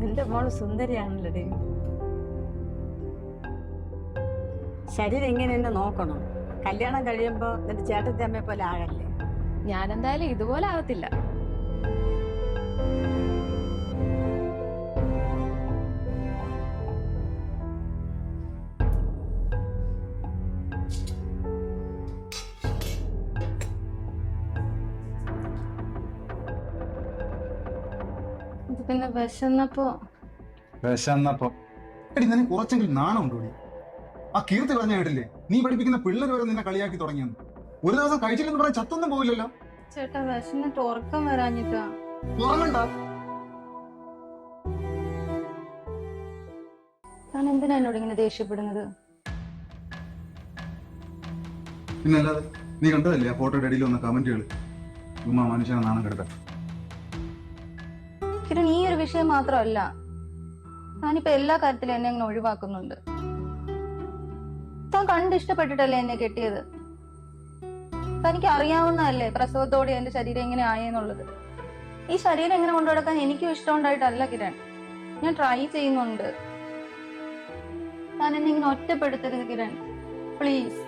നിന്റെ മോള് സുന്ദരിയാണല്ലേ. ശരീരം ഇങ്ങനെ എന്നെ നോക്കണം. കല്യാണം കഴിയുമ്പോ നിന്റെ ചേട്ടത്തെ അമ്മയെ പോലെ ആകല്ലേ. ഞാനെന്തായാലും ഇതുപോലെ ആകത്തില്ല. പിന്നെ വിശന്നപ്പോ എടി നിനക്ക് കുറച്ചെങ്കിലും നാണം ഉണ്ടോടി? ആ കീർത്തി പറഞ്ഞ കേട്ടില്ലേ, നീ പഠിപ്പിക്കുന്ന പിള്ളേർ വരെ നിന്നെ കളിയാക്കി തുടങ്ങിയെന്ന്. ഒരു ദിവസം കഴിച്ചില്ലെന്ന് പറയാൻ ചത്തൊന്നും പോവില്ലല്ലോ. ചേട്ടാ വിശന്നിട്ട് ഉറക്കം വരാഞ്ഞിട്ടാ. ഉറങ്ങണ്ട. താൻ എന്തിനാ എന്നോട് ഇങ്ങനെ ദേഷ്യപ്പെടുന്നത്? പിന്നെ അല്ലാതെ നീ കണ്ടതല്ലേ ആ ഫോട്ടോയുടെ അടിയിൽ വന്ന കമന്റുകൾ? ഉമ്മ മനുഷ്യനെ നാണം കെടുത്ത. കിരൺ, ഈ ഒരു വിഷയം മാത്രമല്ല, താനിപ്പോ എല്ലാ കാര്യത്തിലും എന്നെ അങ്ങനെ ഒഴിവാക്കുന്നുണ്ട്. താൻ കണ്ടിഷ്ടപ്പെട്ടിട്ടല്ലേ എന്നെ കെട്ടിയത്? തനിക്ക് അറിയാവുന്നതല്ലേ പ്രസവത്തോടെ എന്റെ ശരീരം എങ്ങനെ ആയെന്നുള്ളത്. ഈ ശരീരം എങ്ങനെ കൊണ്ടുനടക്കാൻ എനിക്കും ഇഷ്ടമുണ്ടായിട്ടല്ല കിരൺ, ഞാൻ ട്രൈ ചെയ്യുന്നുണ്ട്. താൻ എന്നെ ഇങ്ങനെ ഒറ്റപ്പെടുത്തരുത് കിരൺ, പ്ലീസ്.